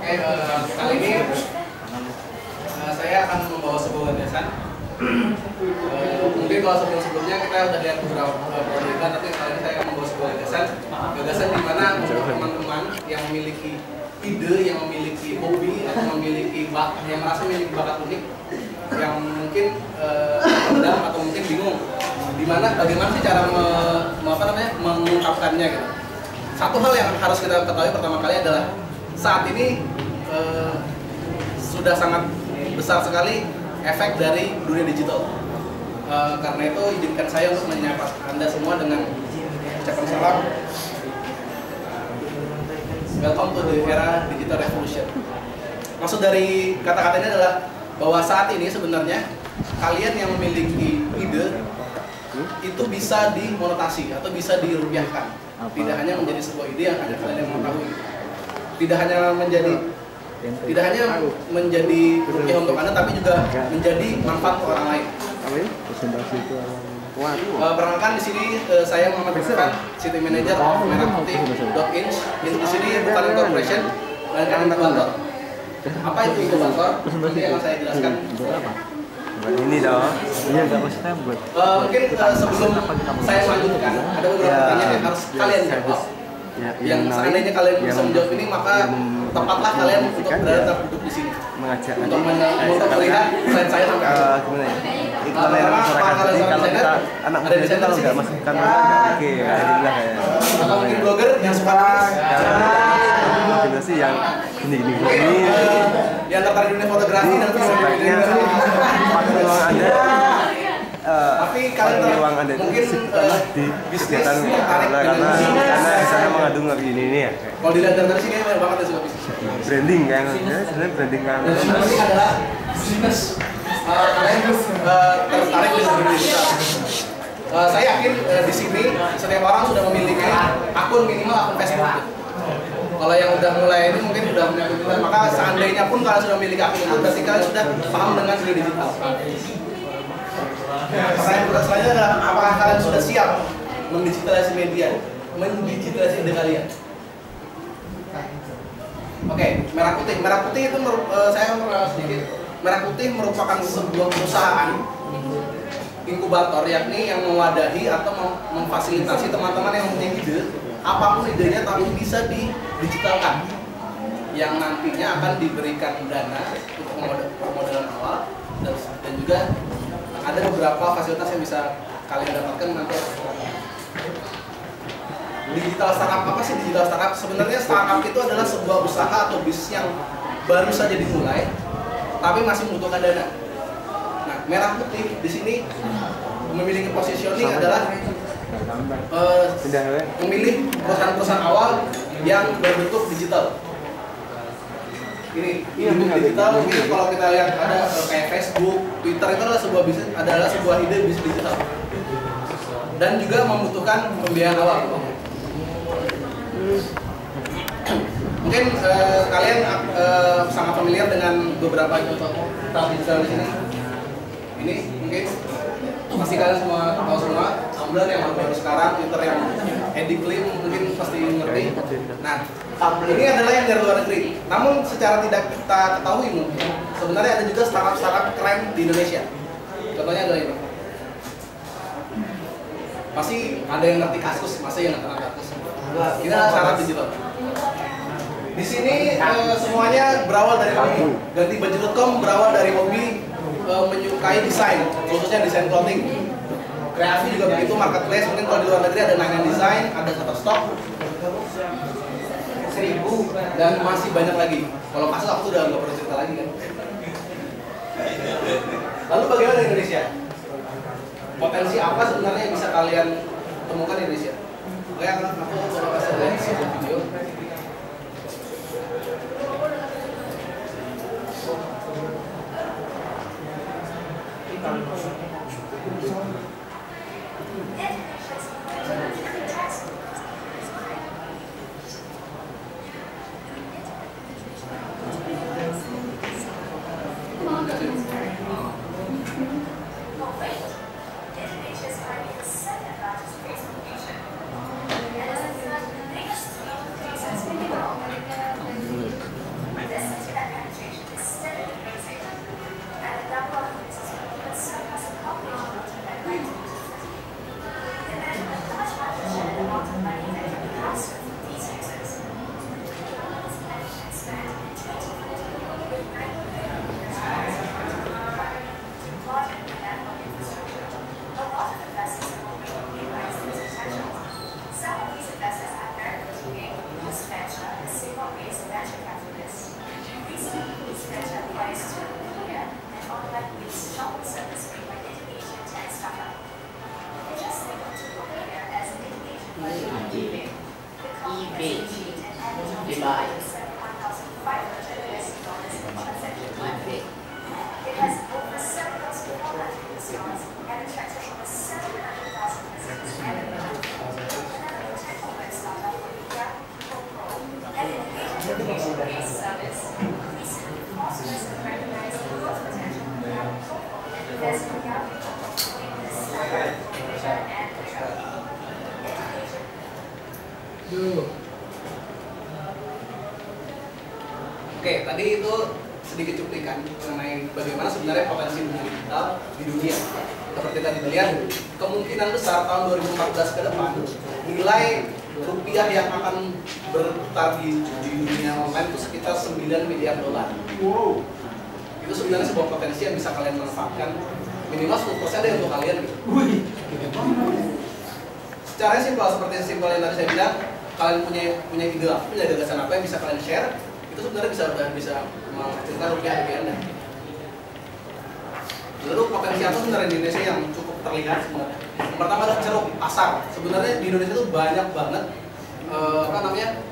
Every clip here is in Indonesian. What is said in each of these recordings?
Oke, kali ini saya akan membawa sebuah gagasan. Mungkin kalau sebelum-sebelumnya kita udah lihat beberapa proyek, tapi kali ini saya akan membawa sebuah gagasan di mana untuk teman-teman yang memiliki ide, yang memiliki hobi atau memiliki yang merasa memiliki bakat unik, yang mungkin pendam atau mungkin bingung, bagaimana sih cara mengungkapkannya gitu. Satu hal yang harus kita ketahui pertama kali adalah saat ini sudah sangat besar sekali efek dari dunia digital. Karena itu izinkan saya untuk menyapa Anda semua dengan ucapan salam. Welcome to the era digital revolution. Maksud dari kata-kata ini adalah bahwa saat ini sebenarnya kalian yang memiliki ide itu bisa dimonetasi atau bisa dirupiahkan. Tidak hanya menjadi sebuah ide yang hanya kalian yang mengetahui. Tidak hanya menjadi rupiah untuk Anda, tapi juga menjadi manfaat untuk orang lain. Perkenalkan di sini saya Muhammad Irfan, City Manager of Merah Putih.inch. Di sini bukan corporation, melainkan inkubator. Apa itu inkubator? Ini yang saya jelaskan. Ini dong. Iya, nggak maksudnya buat. Mungkin sebelum saya lanjutkan, ada beberapa pertanyaan yang harus kalian jawab. Yang seandainya kalian bisa menjawab ini, maka tepatlah kalian untuk berada duduk di sini. Mengajak untuk melihat slide saya sampai gimana ya? Kalau yang masyarakat ini kalau kita anak muda itu kalau nggak masukkan oke, alhamdulillah kayak. Atau mungkin blogger yang suka fotografi yang gini. Yang tertarik di fotografi dan sebaiknya pakai uang Anda. Tapi kalian uang Anda mungkin di kegiatan karena di sana mengandung ini ya. Kalau dilihat dari sini banyak banget ya suka bisnis. Branding kan, sebenarnya branding kan. Ini adalah bisnis. Kalian tertarik di dunia digital. Saya yakin di sini setiap orang sudah memiliki akun, minimal akun Facebook. Kalau yang udah mulai ini mungkin udah punya akun, maka seandainya pun kalian sudah memiliki akun itu, berarti kalian sudah paham dengan dunia digital. Pertanyaan selanjutnya adalah apakah kalian sudah siap mendigitalisasi media, mendigitalisasi ide kalian? Oke, Merah Putih itu saya mau sedikit. Merah Putih merupakan sebuah perusahaan inkubator, yakni yang mewadahi atau memfasilitasi teman-teman yang mempunyai ide, apapun idenya tapi bisa didigitalkan, yang nantinya akan diberikan dana untuk permodalan awal dan juga ada beberapa fasilitas yang bisa kalian dapatkan nanti. Digital startup, apa sih digital startup? Sebenarnya startup itu adalah sebuah usaha atau bisnis yang baru saja dimulai tapi masih membutuhkan dana. Nah, Merah Putih di sini memiliki positioning adalah memilih perusahaan-perusahaan awal yang berbentuk digital. Ini digital, mungkin kalau kita lihat ada kayak Facebook, Twitter, itu adalah sebuah bisnis, adalah sebuah ide bisnis digital dan juga membutuhkan pembiayaan awal. Mungkin kalian sangat familiar dengan beberapa contoh digital di sini. Ini mungkin pasti kalian semua tahu semua. Tumblr yang baru sekarang, Twitter yang Eddie Klim mungkin pasti ngerti. Nah, ini adalah yang dari luar negeri. Namun secara tidak kita ketahui mungkin sebenarnya ada juga startup keren di Indonesia. Contohnya adalah ini. Masih ada yang ngerti Kasus, masih yang ngerti Kasus. Ini adalah startup digital. Di sini semuanya berawal dari hobi. Gantibaju.com berawal dari hobi menyukai desain, khususnya desain clothing. Kreasi juga begitu, marketplace. Mungkin kalau di luar negeri ada Nine Design, ada Shutterstock, 1000 dan masih banyak lagi. Kalau Kasus aku udah nggak perlu cerita lagi kan. Lalu bagaimana di Indonesia? Potensi apa sebenarnya yang bisa kalian temukan di Indonesia? Oke, aku coba kasih lihat sebuah video. page. Divide. My page. Oke, tadi itu sedikit cuplikan mengenai bagaimana sebenarnya potensi dunia digital di dunia. Seperti tadi dilihat, kemungkinan besar tahun 2014 ke depan nilai rupiah yang akan berputar di dunia online itu sekitar 9 miliar dolar. Wow. Itu sebenarnya sebuah potensi yang bisa kalian manfaatkan, minimal 10% deh untuk kalian gitu. Secara simpel, seperti simpel yang tadi saya bilang, kalian punya ide apa, punya gagasan apa yang bisa kalian share, itu sebenarnya bisa menghasilkan rupiah lebih Anda. Lalu potensi apa sebenarnya di Indonesia yang cukup terlihat sebenarnya? Pertama adalah ceruk pasar. Sebenarnya di Indonesia itu banyak banget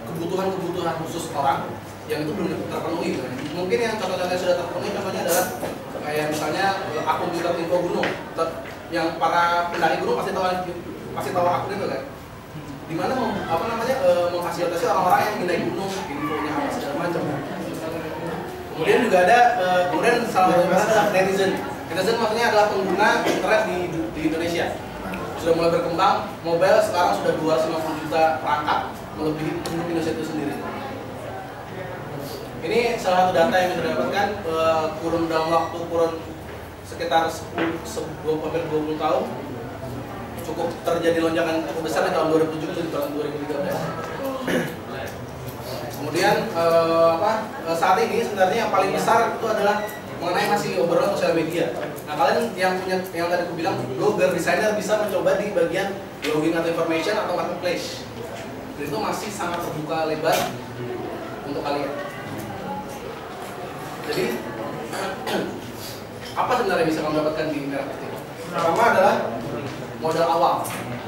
kebutuhan khusus orang yang itu belum terpenuhi. Mungkin yang contoh-contohnya sudah terpenuhi, contohnya adalah kayak misalnya akun Twitter info gunung, yang para pendaki gunung pasti tahu akun itu kan. Dimana memfasilitasi orang-orang yang mendaki gunung, infonya apa segala macam. Kemudian juga ada salah satu adalah netizen. Netizen maksudnya adalah pengguna internet di Indonesia. Sudah mulai berkembang, mobile sekarang sudah 250 juta perangkat, melebihi penduduk Indonesia itu sendiri. Ini salah satu data yang kita dapatkan dalam waktu sekitar 20 tahun, cukup terjadi lonjakan cukup besar di tahun 2007 di tahun 2013. Kemudian saat ini sebenarnya yang paling besar itu adalah mengenai masih obrolan sosial media. Nah, kalian yang tadi aku bilang blogger, desainer bisa mencoba di bagian blogging atau information atau marketplace. Dan itu masih sangat terbuka lebar untuk kalian. Jadi apa sebenarnya bisa kamu dapatkan di Merah Putih? Pertama adalah modal awal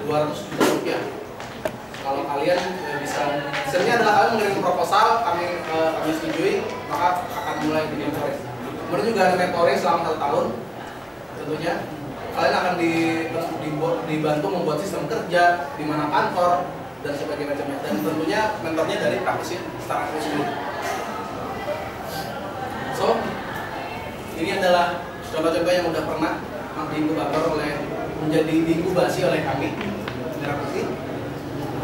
200 juta rupiah. Kalau kalian bisa, misalnya adalah kalian mengirim proposal, kami setujui, maka akan mulai di mentoring. Kemudian juga ada mentoring selama 1 tahun. Tentunya kalian akan dibantu membuat sistem kerja, di mana kantor dan sebagainya macamnya. Dan tentunya mentornya dari praktisi startup sendiri. So, ini adalah contoh-contoh yang sudah pernah menjadi diinkubasi oleh kami Merah Putih.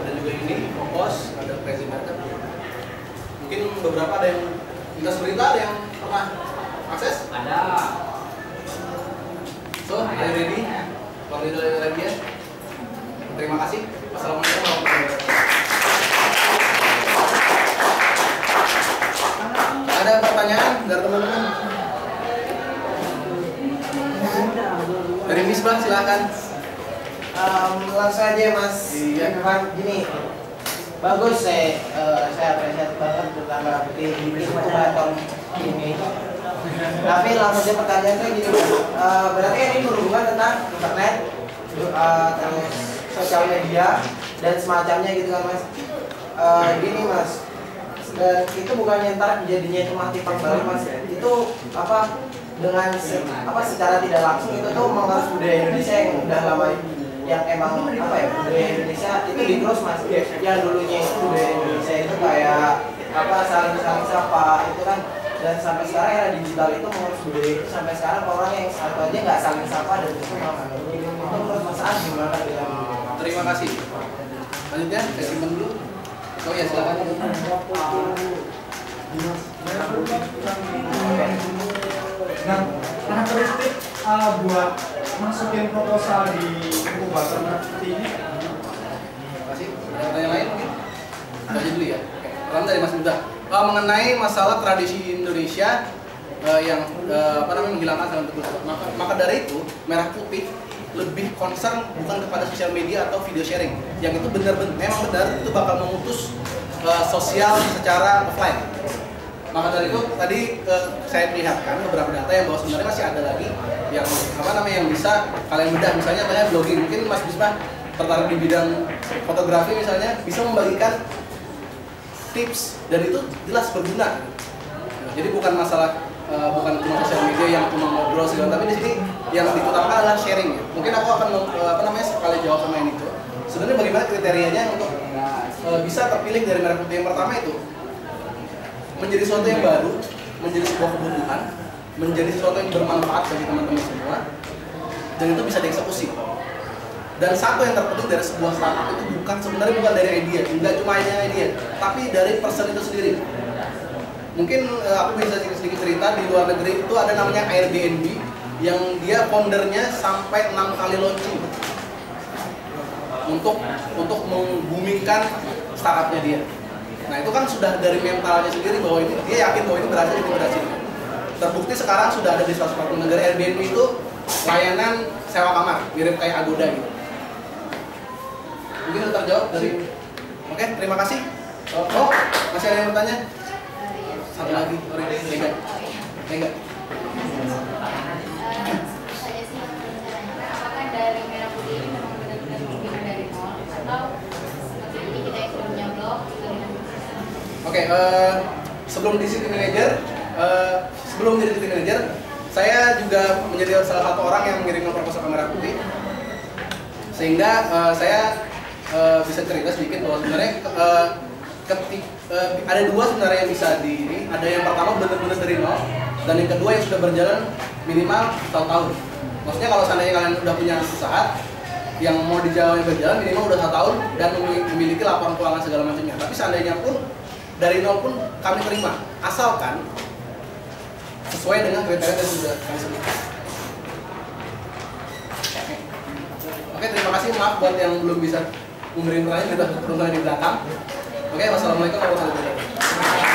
Ada juga ini Fokus, ada Crazy Market. Mungkin beberapa ada yang lintas berita, ada yang pernah akses? Ada. So, are you ready? Kalau tidak lagi ya. Terima kasih. Wassalamualaikum warahmatullahi wabarakatuh. Ada pertanyaan dari teman-teman? Dari Misbah silakan. Langsung aja Mas. Iya. Gini, bagus saya apresiasi banget tentang Merah Putih bikin inkubator ini. Tapi langsung aja pertanyaan saya gini, berarti ini berhubungan tentang internet, terus sosial media dan semacamnya gitu kan Mas. Gini Mas, dan itu bukannya ntar jadinya itu mati balik Mas. Itu dengan secara tidak langsung itu tuh mengarus budaya Indonesia yang udah lama, yang emang budaya Indonesia itu digerus Mas. Yang dulunya itu budaya Indonesia itu kayak saling sapa itu kan, dan sampai sekarang era digital itu mengurus budaya itu sampai sekarang orang yang satu aja nggak saling sapa dan itu malah itu menurut Mas An gimana gitu? Terima kasih. Selanjutnya saya simpan dulu. Oh ya silakan. Nah, karakteristik buat masukin proposal di inkubator Merah Putih ini. Terima kasih. Ada pertanyaan lain mungkin? Aja dulu ya. Oke. Pertama dari Mas Muda. Mengenai masalah tradisi Indonesia yang menghilangkan salam teguh. Maka dari itu Merah Putih lebih concern bukan kepada sosial media atau video sharing. Yang itu memang benar itu bakal memutus sosial secara offline. Maka dari itu tadi saya perlihatkan beberapa data yang bahwa sebenarnya masih ada lagi yang yang bisa kalian bedah. Misalnya banyak blogging, mungkin Mas Bisma tertarik di bidang fotografi misalnya, bisa membagikan tips, dan itu jelas berguna. Jadi bukan masalah bukan cuma sosial media yang cuma ngobrol segala, tapi di sini yang diutamakan adalah sharing. Mungkin aku akan sekali jawab sama ini itu. Sebenarnya bagaimana kriterianya untuk bisa terpilih dari merah putih? Yang pertama itu menjadi sesuatu yang baru, menjadi sebuah kebutuhan, menjadi sesuatu yang bermanfaat bagi teman-teman semua, dan itu bisa dieksekusi. Dan satu yang terpenting dari sebuah startup itu sebenarnya bukan dari ide, enggak cuma hanya ide, tapi dari person itu sendiri. Mungkin aku bisa sedikit cerita, di luar negeri itu ada namanya Airbnb yang dia foundernya sampai 6 kali launching untuk membumingkan startupnya dia. Nah itu kan sudah dari mentalnya sendiri bahwa ini dia yakin bahwa ini berhasil. Terbukti sekarang sudah ada di 140 negara. Airbnb itu layanan sewa kamar, mirip kayak Agoda gitu. Mungkin sudah terjawab dari. Oke, terima kasih. Oh, masih ada yang bertanya? Satu lagi, sorry, Lega. Saya sih rencananya apakah dari merah putih ini memang benar-benar bikin dari nol atau seperti ini kita yang sudah punya blog Oke, sebelum di City Manager, sebelum menjadi City Manager, saya juga menjadi salah satu orang yang mengirimkan proposal ke merah putih, sehingga saya bisa cerita sedikit bahwa sebenarnya ada dua sebenarnya yang bisa di ini. Ada yang pertama benar-benar dari nol, dan yang kedua yang sudah berjalan minimal tahun-tahun. Maksudnya kalau seandainya kalian udah punya usaha yang mau berjalan minimal udah 1 tahun dan memiliki laporan keuangan segala macamnya. Tapi seandainya pun dari nol pun kami terima, asalkan sesuai dengan kriteria yang sudah kami sebutkan. Oke, terima kasih. Maaf buat yang belum bisa memberi pertanyaan, kita pertanyaan di belakang. Oke, wassalamualaikum warahmatullahi wabarakatuh.